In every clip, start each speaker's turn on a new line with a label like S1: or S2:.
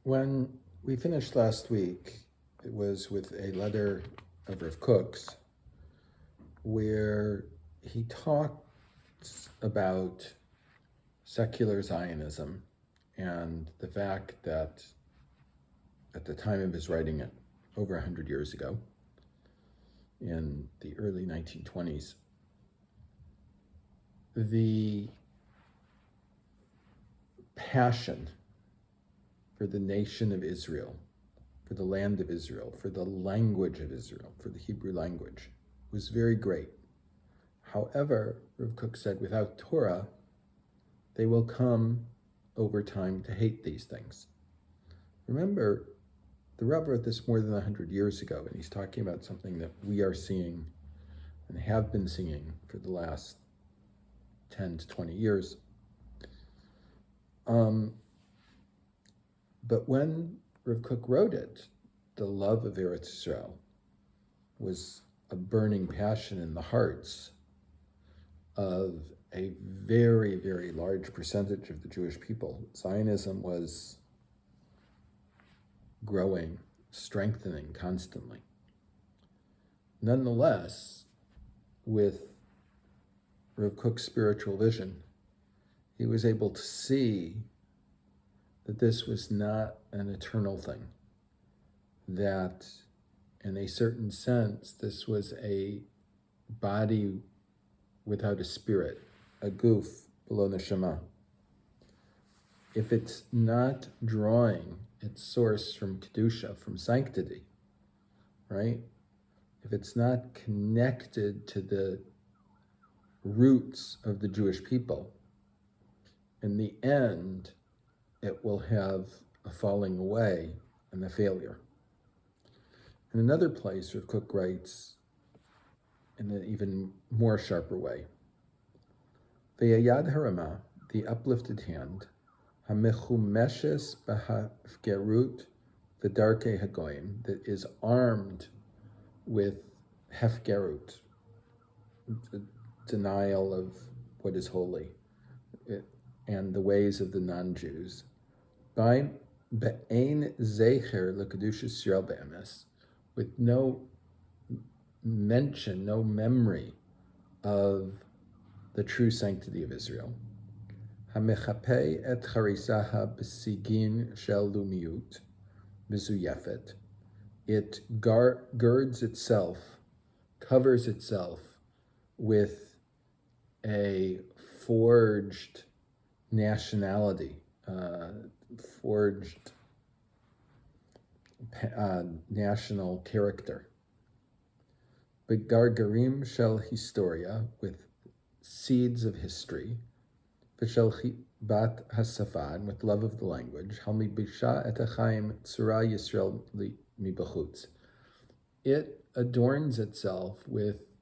S1: When we finished last week, it was with a letter of Rav Kook's where he talks about secular Zionism and the fact that at the time of his writing it, over 100 years ago, in the early 1920s, the passion for the nation of Israel, for the land of Israel, for the language of Israel, for the Hebrew language, was very great. However, Rav Kook said, without Torah, they will come over time to hate these things. Remember, the Rebbe wrote this more than 100 years ago, and he's talking about something that we are seeing and have been seeing for the last 10 to 20 years. But when Rav Kook wrote it, the love of Eretz Israel was a burning passion in the hearts of a very, very large percentage of the Jewish people. Zionism was growing, strengthening constantly. Nonetheless, with Rav Kook's spiritual vision, he was able to see that this was not an eternal thing, that in a certain sense, this was a body without a spirit, a guf below neshama. If it's not drawing its source from kedusha, from sanctity, right? If it's not connected to the roots of the Jewish people, in the end, it will have a falling away and a failure. In another place, Rav Kook writes in an even more sharper way, "Vyad harama, the uplifted hand, המחומשת בהפקרות ודרכי הגויים, that is armed with hefkerut, the denial of what is holy, and the ways of the non-Jews, באין זכר לקדושת ישראל באמת, with no mention, no memory of the true sanctity of Israel, המחפה את חרסיה בסיגים של לאומיות, מזויפת, it girds itself, covers itself with a forged nationality, forged national character. Begרגרים של היסתוריה, with seeds of history, ושל חיבת השפה, and with love of the language, המלבישה את החיים, צורה ישראלית מבחוץ. It adorns itself with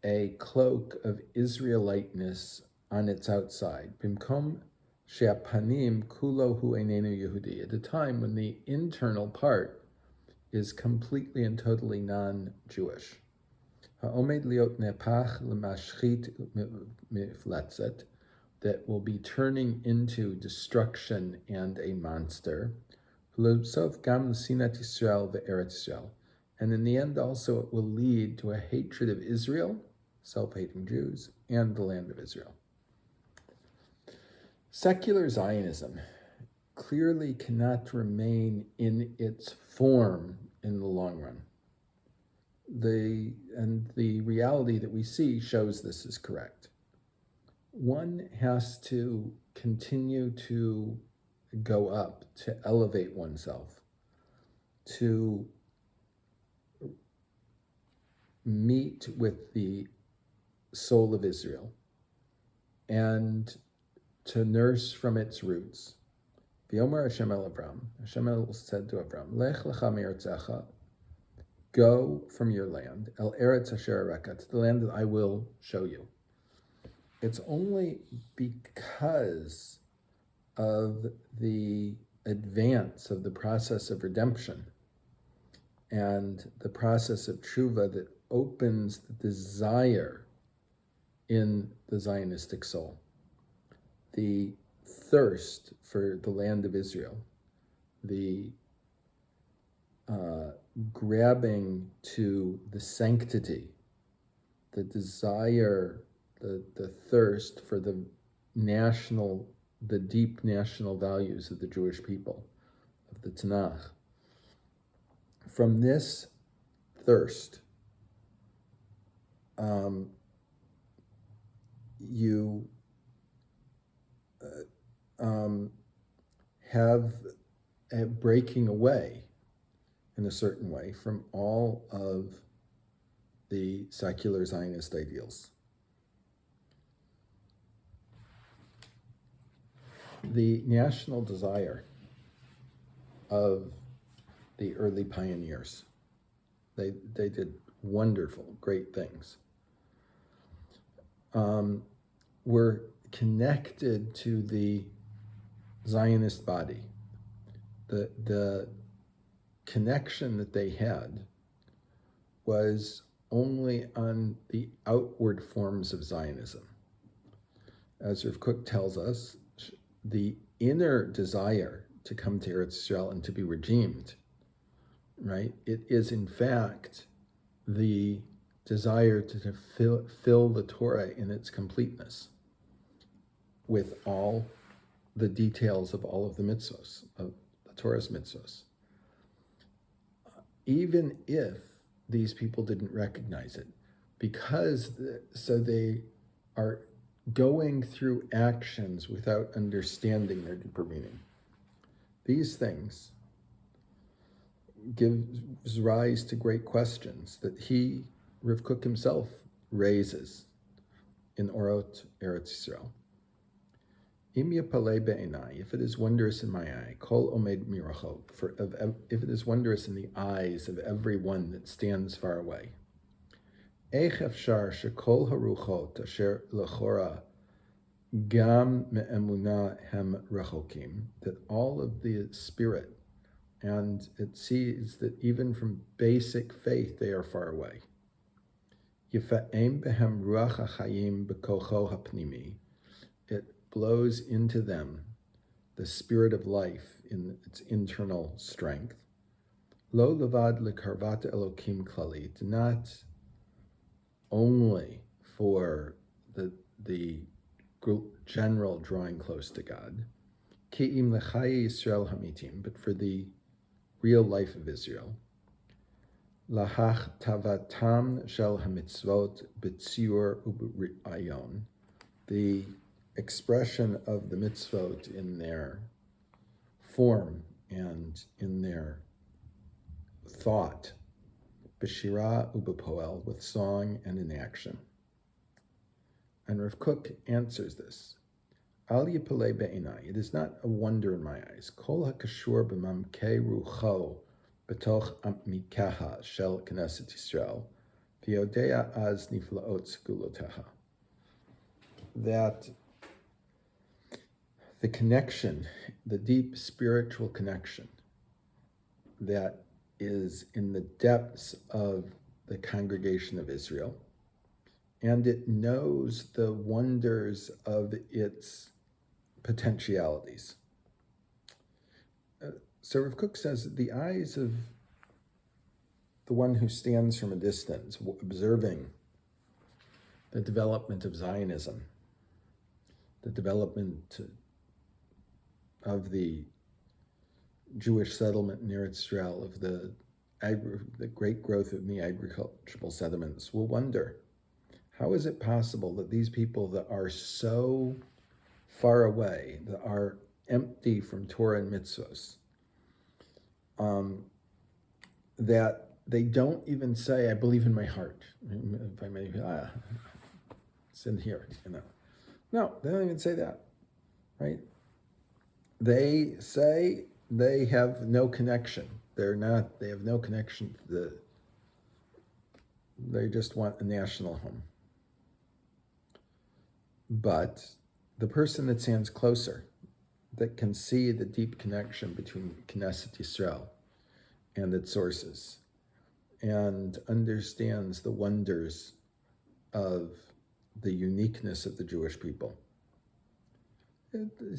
S1: a cloak of Israeliteness on its outside. במקום שהפנים כולו אינו יהודי, at a time when the internal part is completely and totally non-Jewish. העומד להיות נהפך למשחית מפלצת, that will be turning into destruction and a monster. ולבסוף גם לשנאת ישראל וארץ ישראל. And in the end also it will lead to a hatred of Israel, self-hating Jews, and the land of Israel. Secular Zionism clearly cannot remain in its form in the long run. The reality that we see shows this is correct. One has to continue to go up, to elevate oneself, to meet with the soul of Israel, and to nurse from its roots. V'yomer Hashem el Avram, Hashem said to Avram, Lech lecha me'eretzecha, go from your land, el eretz asher areka, to the land that I will show you. It's only because of the advance of the process of redemption and the process of tshuva that opens the desire in the Zionistic soul, the thirst for the land of Israel, the grabbing to the sanctity, the desire, the thirst for the deep national values of the Jewish people, of the Tanakh. From this thirst, you have a breaking away in a certain way from all of the secular Zionist ideals. The national desire of the early pioneers, they did wonderful, great things, were connected to the Zionist body. The connection that they had was only on the outward forms of Zionism. As Rav Kook tells us, the inner desire to come to Eretz Israel and to be redeemed, right? It is in fact the desire to fill the Torah in its completeness with all the details of all of the mitzvos, of the Torah's mitzvos. Even if these people didn't recognize it, so they are going through actions without understanding their deeper meaning. These things gives rise to great questions that Rav Kook himself, raises in Orot Eretz Yisrael. Im yapalei be'enai, if it is wondrous in my eye, kol omed mirachok, if it is wondrous in the eyes of everyone that stands far away. Eich efshar shekol haruchot asher lechora gam me'emunah hem rachokim, that all of the spirit, and it sees that even from basic faith they are far away. Yifa'em behem ruach hachayim bekocho hapnimi, it blows into them the spirit of life in its internal strength. Lo levad lekarvat elokim klalit, not only for the general drawing close to God, ki'im lechaye Yisrael hamitim, but for the real life of Israel. Lahach tavatam shel hamitzvot b'tziur u'b'ayon, the expression of the mitzvot in their form and in their thought, b'shira u'b'poel, with song and in action. And Rav Kook answers this. Al yipalei be'enai, it is not a wonder in my eyes. Kol ha'kashur b'mamkei rucho b'toch amikaha shel Knesset Yisrael v'yodea az niflaot seguloteha, that the connection, the deep spiritual connection that is in the depths of the congregation of Israel, and it knows the wonders of its potentialities. So Rav Kook says that the eyes of the one who stands from a distance, observing the development of Zionism, the development of the Jewish settlement in Eretz Israel, of the great growth of the agricultural settlements, will wonder, how is it possible that these people that are so far away, that are empty from Torah and mitzvos, that they don't even say, I believe in my heart, if I may, it's in here, No, they don't even say that, right? They say they have no connection. They have no connection to they just want a national home. But the person that stands closer, that can see the deep connection between Knesset Yisrael and its sources, and understands the wonders of the uniqueness of the Jewish people,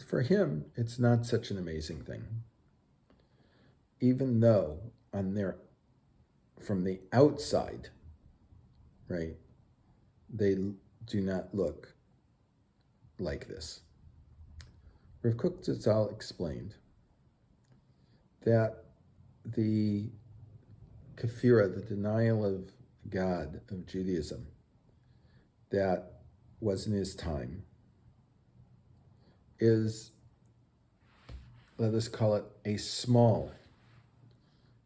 S1: for him, it's not such an amazing thing. even though from the outside, right, they do not look like this. Rav Kook Zatzal explained that the kafira, the denial of God of Judaism, that was in his time, is, let us call it, a small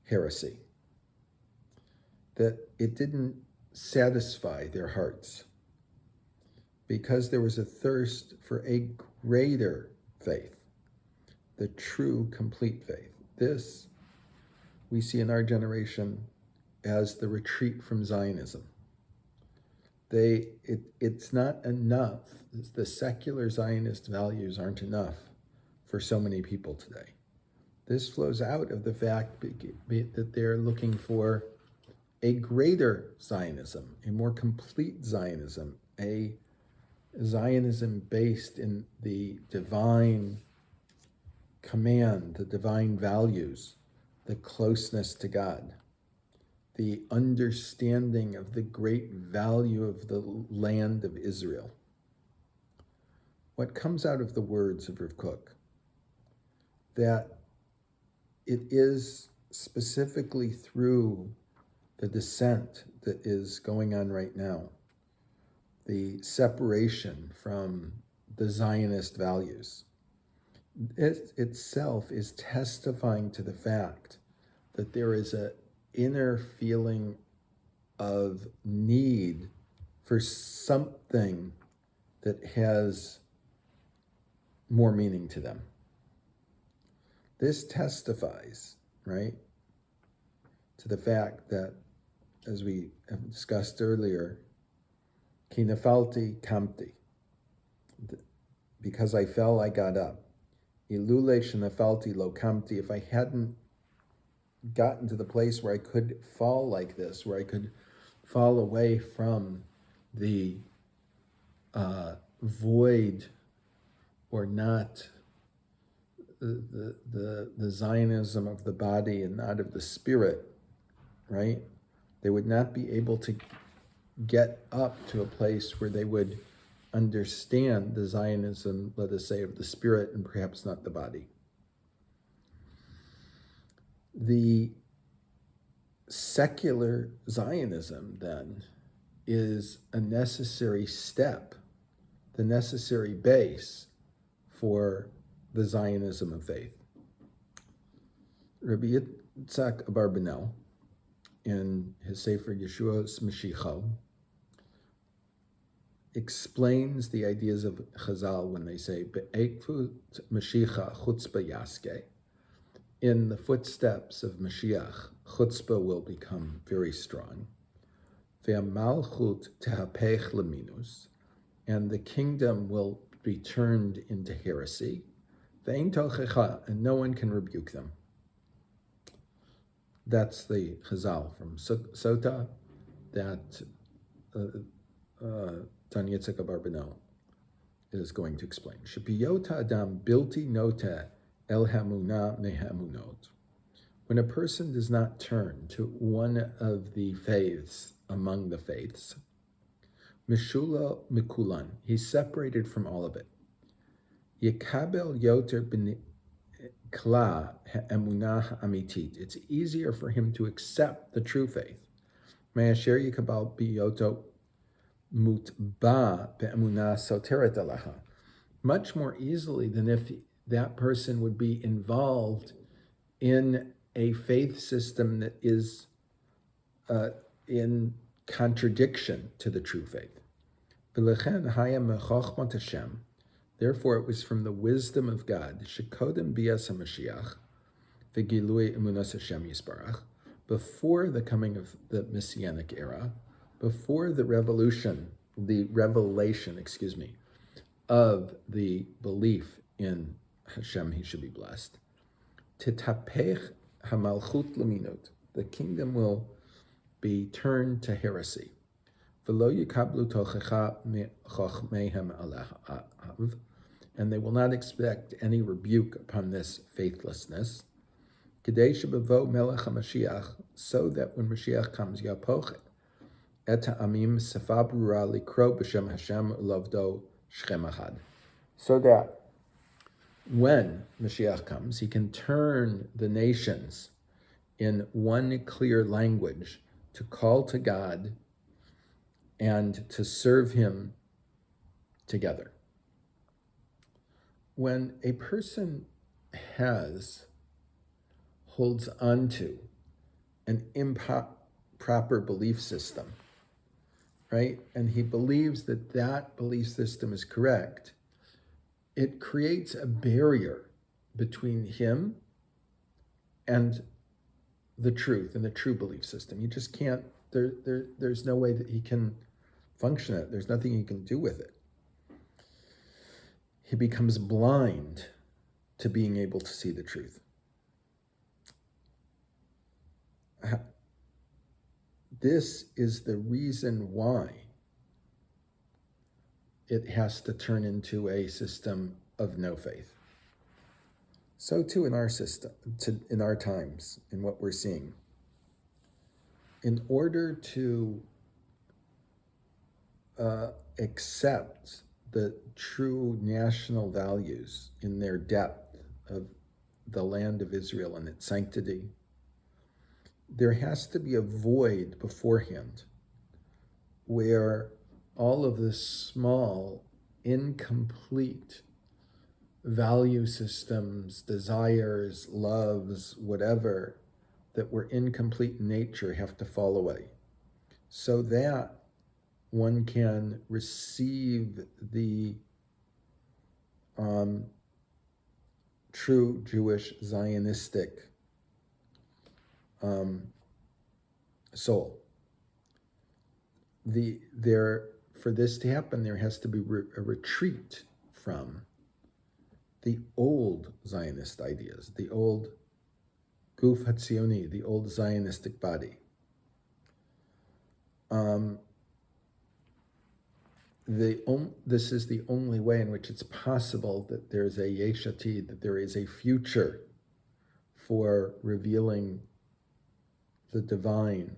S1: heresy. That it didn't satisfy their hearts because there was a thirst for a greater faith, the true, complete faith. This we see in our generation as the retreat from Zionism. It's not enough. The secular Zionist values aren't enough for so many people today. This flows out of the fact that they're looking for a greater Zionism, a more complete Zionism, a Zionism based in the divine command, the divine values, the closeness to God, the understanding of the great value of the land of Israel. What comes out of the words of Rav Kook, that it is specifically through the descent that is going on right now, the separation from the Zionist values, it itself is testifying to the fact that there is an inner feeling of need for something that has more meaning to them. This testifies, right, to the fact that, as we have discussed earlier, ki nafalti kamti, because I fell, I got up. Ilule shenafalti lo kamti, if I hadn't gotten to the place where I could fall like this, where I could fall away from the void, or not the Zionism of the body and not of the spirit, right? They would not be able to get up to a place where they would understand the Zionism, let us say, of the spirit and perhaps not the body. The secular Zionism, then, is a necessary step, the necessary base for the Zionism of faith. Rabbi Yitzhak Abarbanel, in his Sefer Yeshua's Mashiach, explains the ideas of Chazal when they say, Be'ekfut Mashiach chutzpah yaske. In the footsteps of Mashiach, chutzpah will become very strong. Ve'amalchut tehapech leminus, and the kingdom will be turned into heresy. Ve'ein tochecha, and no one can rebuke them. That's the Chazal from Sota that Tan Yitzhak Abarbanel is going to explain. Shepiyota adam bilti note el hamuna mehamunot. When a person does not turn to one of the faiths among the faiths, mishula mikulan, he's separated from all of it. Yekabel yoter kla ha'emunah amitit. It's easier for him to accept the true faith. Me'asher yekabal biyoto mutba be'emunah soteret alaha. Much more easily than if that person would be involved in a faith system that is in contradiction to the true faith. V'lechen haya mechochmat Hashem. Therefore, it was from the wisdom of God, shekodem bias haMashiach, v'gilui emunas Hashem yisbarach, before the coming of the Messianic era, before the revelation, of the belief in Hashem, he should be blessed. Titapech hamalchut leminut, the kingdom will be turned to heresy. V'lo yikablu tochecha chochmeihem alahav, and they will not expect any rebuke upon this faithlessness. Kedei shebavo melech HaMashiach, so that when Mashiach comes, yapoch et ha'amim safa brura likro b'shem Hashem ulavdo shchem achad. So that when Mashiach comes, he can turn the nations in one clear language to call to God and to serve him together. When a person holds onto an improper belief system, right, and he believes that that belief system is correct, it creates a barrier between him and the truth and the true belief system. You just can't, there's no way that he can function it. There's nothing he can do with it. He becomes blind to being able to see the truth. This is the reason why it has to turn into a system of no faith. So too in our system, in our times, in what we're seeing. In order to accept the true national values in their depth of the land of Israel and its sanctity, there has to be a void beforehand where all of the small, incomplete value systems, desires, loves, whatever, that were incomplete in nature have to fall away, so that one can receive the true Jewish Zionistic soul. For this to happen, there has to be a retreat from the old Zionist ideas, the old Guf Hatzioni, the old Zionistic body. This is the only way in which it's possible that there's a Yesh Atid, that there is a future for revealing the divine,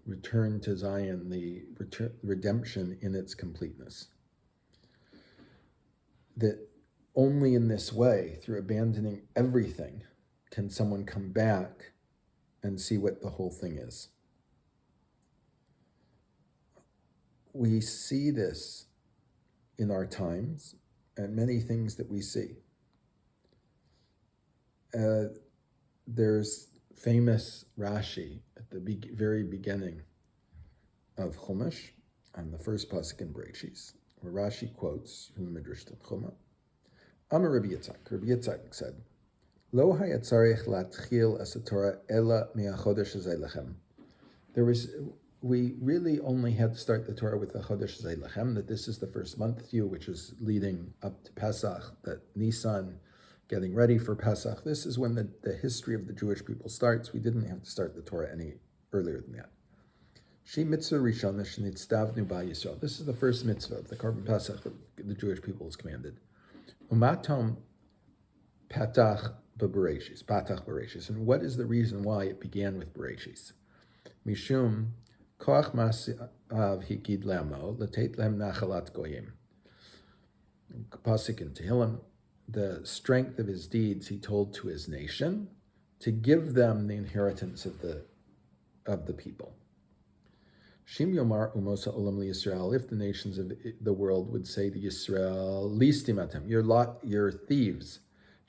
S1: return to Zion, the redemption in its completeness. That only in this way, through abandoning everything, can someone come back and see what the whole thing is. We see this in our times and many things that we see. There's famous Rashi at the very beginning of Chumash, on the first pasuk in Bereshis, where Rashi quotes from the Midrash Tanchuma. Amar Rabbi Yitzchak. Rabbi Yitzchak said, "Lo haya tzarich latchil es Torah ela me'achodesh hazeh lechem." We really only had to start the Torah with the Chodesh hazeh lechem, that this is the first month to you, which is leading up to Pesach, that Nisan, getting ready for Pesach. This is when the history of the Jewish people starts. We didn't have to start the Torah any earlier than that. She mitzvah rishona shenitztavnu ba Yisrael. This is the first mitzvah of the Korban Pesach that the Jewish people is commanded. Umatom patach bereshis. And what is the reason why it began with bereshis? Mishum koach ma'asav hikid lamo l'teit lehem nachalat goyim. Pasuk in Tehillim, the strength of his deeds he told to his nation to give them the inheritance of the people. Shim Yomar Umosa Olam Yisrael, if the nations of the world would say to Yisrael, Listimatem, you're thieves.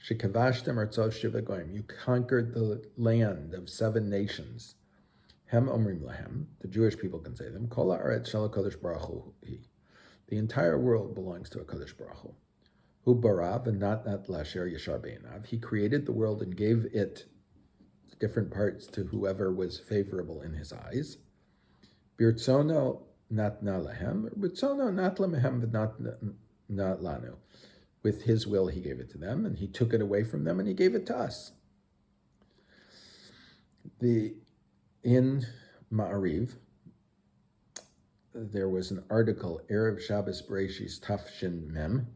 S1: Shekavashtem Artzos Shiva Goyim, you conquered the land of 7 nations. Hem Omrim Lahem, the Jewish people can say them, Kol Haaretz Shel HaKadosh Baruch Hu Hi. The entire world belongs to HaKadosh Baruch Hu. Hu barav and not lasher yashar be'enav. He created the world and gave it different parts to whoever was favorable in his eyes. Birtzono natna lahem, birtzono not lamehem not lanu. With his will, he gave it to them, and he took it away from them, and he gave it to us. In Ma'ariv, there was an article, Erev Shabbos Bereshis Tafshin Mem,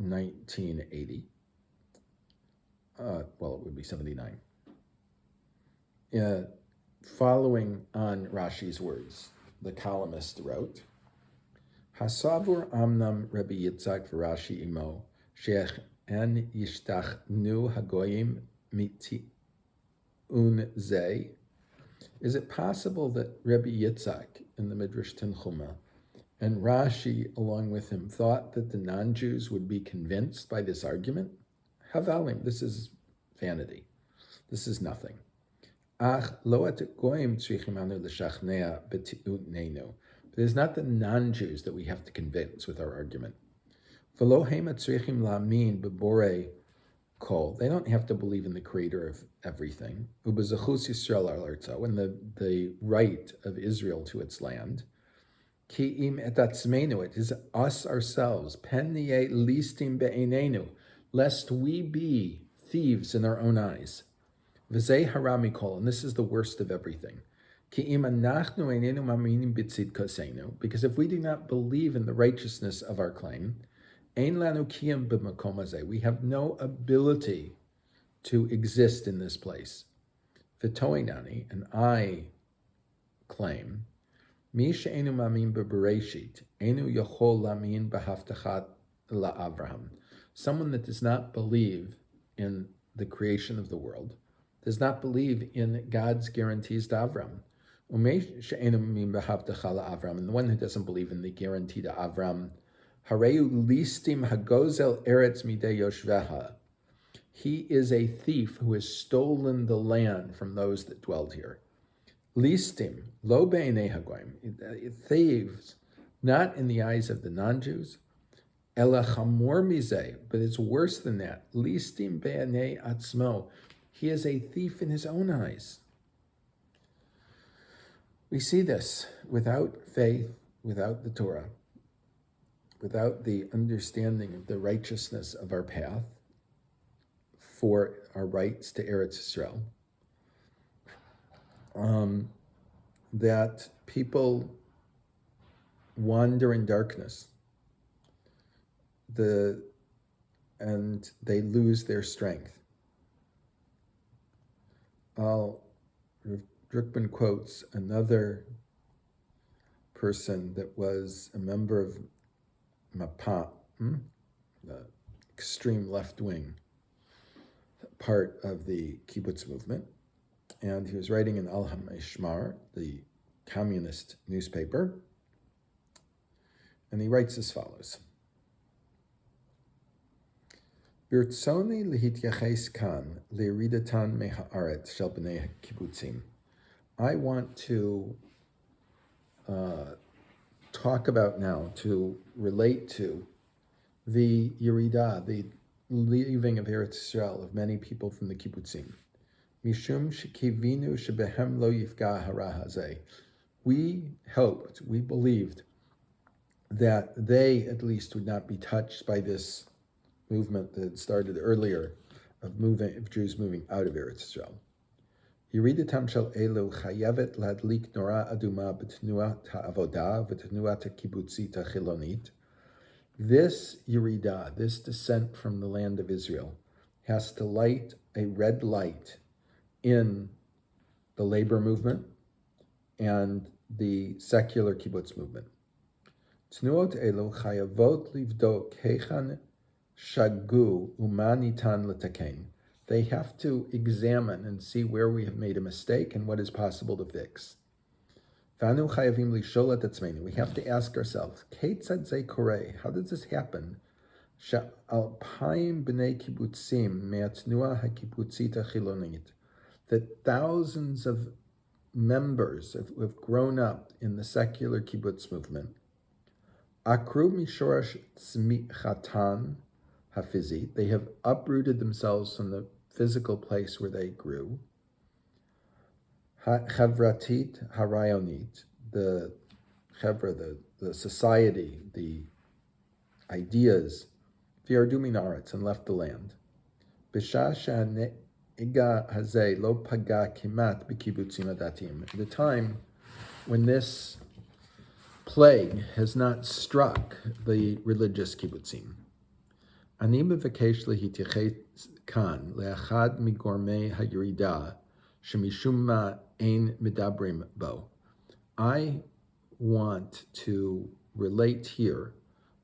S1: 1980. Well, it would be 79. Following on Rashi's words, the columnist wrote, Hasavur amnam Rabbi Yitzhak v'Rashi imo, she'ech en yishtachnu hagoyim miti'un ze. Is it possible that Rabbi Yitzhak in the Midrash Tanchuma and Rashi along with him thought that the non-Jews would be convinced by this argument? Havalim, this is vanity. This is nothing. Ach lo at goyim tzrichim anu l'shachnea b'ti'ut. It is not the non-Jews that we have to convince with our argument. V'lo hema tzrichim la'amin b'borei kol. They don't have to believe in the creator of everything. Ubezachus Yisrael al artzo, and the right of Israel to its land. Ki im et atzmeinu, it is us ourselves. Pen niye listim be'einenu, lest we be thieves in our own eyes. V'zeh harami kol, and this is the worst of everything. Ki im anachnu einenu maminim b'tzidkosenu, because if we do not believe in the righteousness of our claim, ein lanu kiyam b'makom hazeh, we have no ability to exist in this place. V'toinani, and I claim, mi she'enu mamin b'bereshit, enu yachol lamin b'haftachat la'Avraham. Someone that does not believe in the creation of the world, does not believe in God's guarantees to Avram. And the one who doesn't believe in the guarantee to Avram, haray listim hagozel eretz midei yoshveha. He is a thief who has stolen the land from those that dwelled here. Listim, lo beinei hagoyim, thieves, not in the eyes of the non-Jews, ela chamor mizeh, but it's worse than that. Listim beinei atzmo, he is a thief in his own eyes. We see this without faith, without the Torah, without the understanding of the righteousness of our path for our rights to Eretz Yisrael, that people wander in darkness, and they lose their strength. Drukman quotes another person that was a member of Mapa, the extreme left-wing part of the kibbutz movement, and he was writing in Al-Hamishmar, the communist newspaper, and he writes as follows. Birtzoni lehityaches kan leridatan mehaaretz shel bnei kibbutzim. I want to talk about now, to relate to the Yerida, the leaving of Eretz Yisrael of many people from the kibbutzim. Mishum shekivinu shebehem lo yifga hara hazeh. We hoped, we believed that they at least would not be touched by this movement that had started earlier of Jews moving out of Eretz Yisrael. Yeridatam shel elu chayavet ladlik nora aduma b'tnuat ha'avodah v'tnuat ha'kibbutzit ha'chilonit. This Yerida, this descent from the land of Israel, has to light a red light in the labor movement and the secular kibbutz movement. Tnuot elu chayavot livdok heichan shagu umanitan letaken. They have to examine and see where we have made a mistake and what is possible to fix. Vanu chayavim lishol et atzmeinu. We have to ask ourselves, Ketzad ze koreh? How does this happen? She'alpayim b'nei kibbutzim me'atnua ha'kibbutzit ha'chilonit. That thousands of members who have grown up in the secular kibbutz movement, akru mishorash tzmichatan hafizit, they have uprooted themselves from the physical place where they grew. Chavratit harayonit, the society, the ideas, v'yardu min haaretz, and left the land. B'shah she'nega hazeh lo paga kimat b'kibbutzim adatim. At the time when this plague has not struck the religious kibbutzim. אני מבקש להתייחס כאן לאחד מגורמי הירידה שמשום מה אין מדברים בו. I want to relate here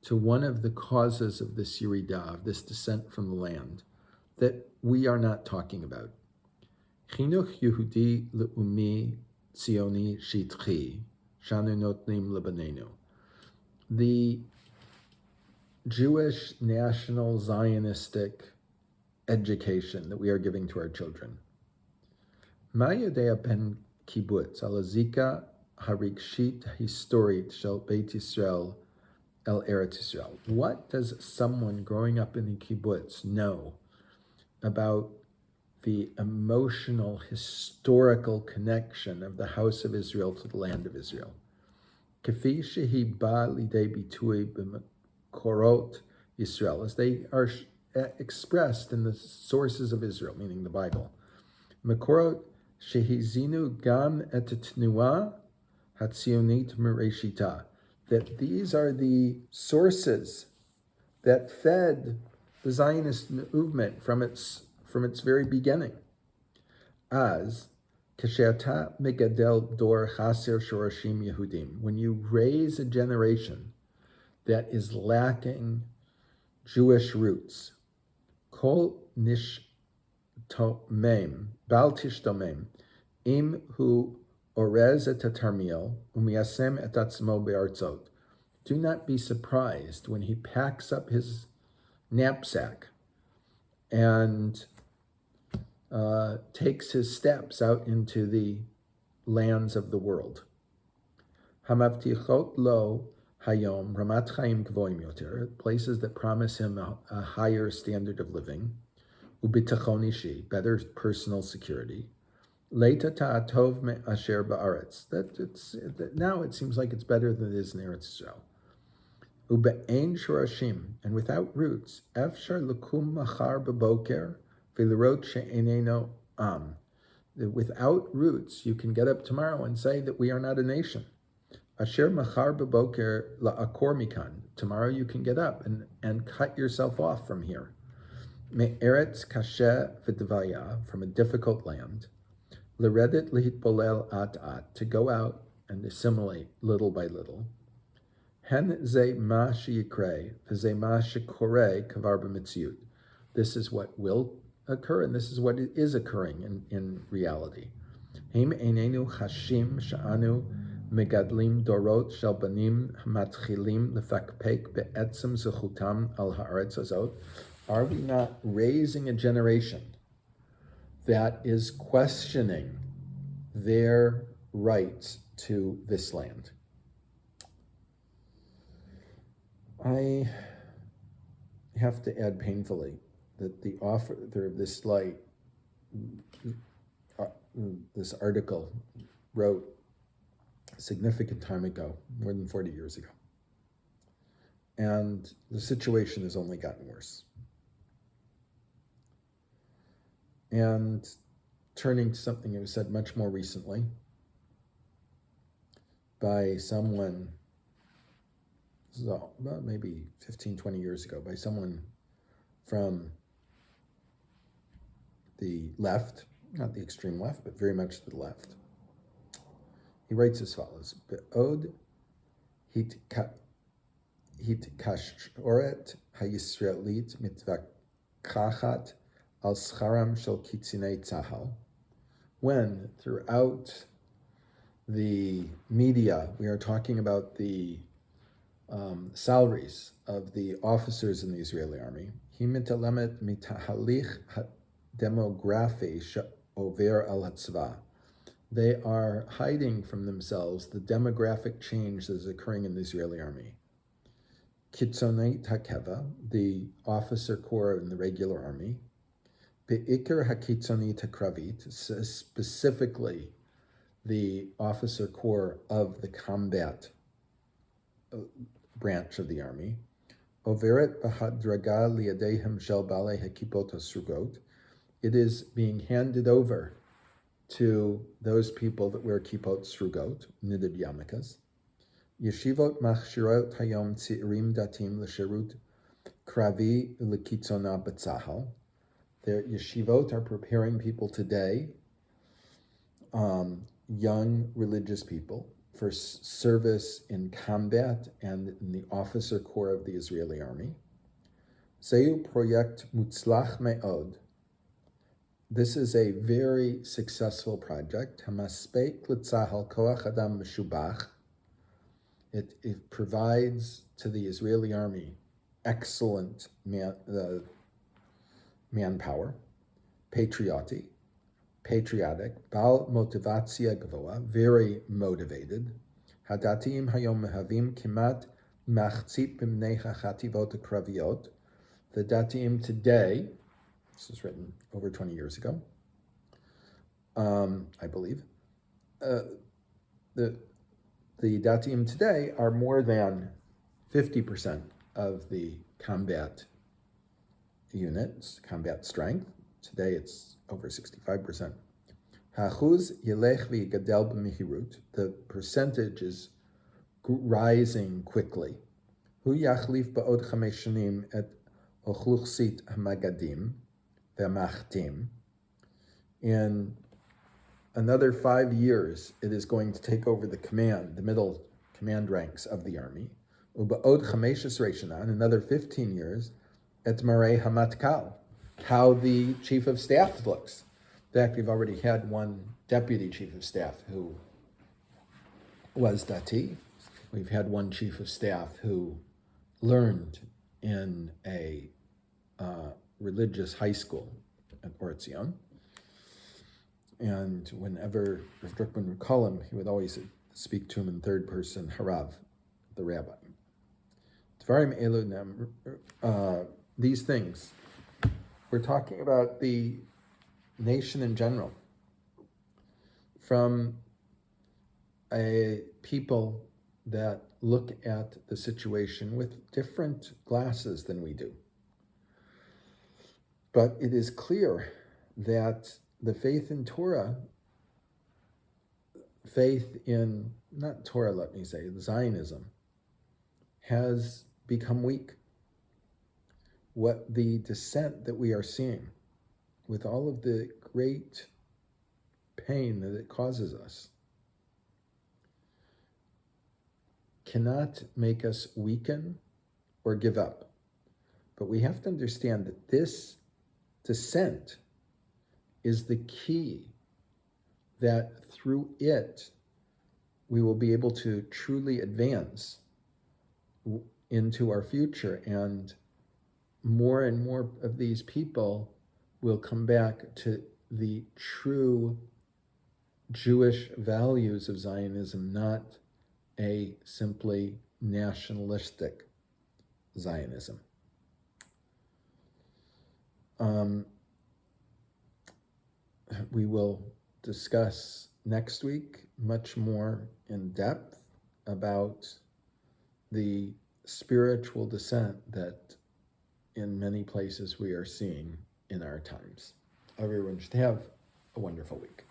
S1: to one of the causes of this yirida, of this descent from the land, that we are not talking about. Chinuch Yehudi leumi Tzioni shitchi shanu notnim lebanenu. The Jewish national Zionistic education that we are giving to our children. Ma yodea ben kibbutz al hazika harigshit historit shel Beit Yisrael el Eretz Yisrael. What does someone growing up in the kibbutz know about the emotional, historical connection of the house of Israel to the land of Israel? Kefi shehi ba lidei bitui b'mekorot Yisrael, as they are expressed in the sources of Israel, meaning the Bible. Mekorot shehizinu gam et tnua hatzionit mereshita, that these are the sources that fed the Zionist movement from its very beginning. As kasheata megadel dor chaser shorashim Yehudim, when you raise a generation that is lacking Jewish roots, kol nishtomem, bal tishtomem, im hu orez et tarmiel, umiyasem et atzmo be'artzot. Do not be surprised when he packs up his knapsack and takes his steps out into the lands of the world. Hamavtichot lo hayom ramat chaim gvoim yoter, places that promise him a higher standard of living, ubitachon ishi, better personal security. Leita ta'atov me asher ba'aretz, that now it seems like it's better than it is in Eretz Israel. Ube'ein shorashim, and without roots, efshar lukum machar beboker v'lerot she'eneno am. Without roots, you can get up tomorrow and say that we are not a nation. Asher machar beboker la'akor mikan. Tomorrow you can get up and cut yourself off from here. Me'eretz kashe v'dvaya, from a difficult land. L'redet lihitbolel at, to go out and assimilate little by little. Hen ze ma sheyikre, v'ze ma shekore kavar b'mitziut. This is what will occur, and this is what is occurring in reality. Him einenu chashim sha'anu megadlim dorot shel banim matchilim lefakpek be'etzem zechutam al haaretz hazot. Are we not raising a generation that is questioning their rights to this land? I have to add painfully that the author of this this article wrote a significant time ago, more than 40 years ago. And the situation has only gotten worse. And turning to something that was said much more recently by someone, about maybe 15, 20 years ago, by someone from the left, not the extreme left, but very much to the left. He writes as follows: Be'od hitkashoret hayisraelit mitvakachat al scharam shel kitzinei tzahal. When throughout the media we are talking about the salaries of the officers in the Israeli army, he mitalamet mitahalich demografi over al hatzva. They are hiding from themselves the demographic change that is occurring in the Israeli army. Kitzonei hakeva, the officer corps in the regular army, be'ikar hakitzonei hakravit, specifically the officer corps of the combat branch of the army, overet b'hadraga liyadehem shel balei hakipot hasrugot. It is being handed over to those people that wear kippot srugot, nidib yarmulkes. Yeshivot machshirot hayom tzirim datim l'shirut kravi ulekitzona b'tzahal. Their yeshivot are preparing people today, young religious people, for service in combat and in the officer corps of the Israeli army. Zeu project mutzlach me'od. This is a very successful project. Hamaspek l'tzahal koach adam meshubach. It provides to the Israeli army excellent manpower, patriotic, bal motivatzia gvoa, very motivated. Hadatim hayom mehavim kimat machzit b'mnei hachativot kraviot. The datim today, this was written over 20 years ago, I believe, the datim today are more than 50% of the combat units, combat strength. Today it's over 65%. Hachuz yelech v'yigadel b'mihirut. The percentage is rising quickly. Hu yachlif ba'od 5 shanim et ochluchsit hamagadim v'machtim. In another 5 years, it is going to take over the middle command ranks of the army. Uba'od 5 shana, in another 15 years, et marei hamatkal, how the chief of staff looks. In fact, we've already had one deputy chief of staff who was dati. We've had one chief of staff who learned in a religious high school at Ortzion. And whenever Rav Druckmann would call him, he would always speak to him in third person, Harav, the rabbi. Dvarim elu, these things. We're talking about the nation in general, from a people that look at the situation with different glasses than we do. But it is clear that the faith in Torah, not Torah, let me say, Zionism, has become weak. What the descent that we are seeing, with all of the great pain that it causes us, cannot make us weaken or give up. But we have to understand that this descent is the key, that through it we will be able to truly advance into our future, and more of these people will come back to the true Jewish values of Zionism, not a simply nationalistic Zionism. We will discuss next week much more in depth about the spiritual descent that in many places we are seeing in our times. Everyone should have a wonderful week.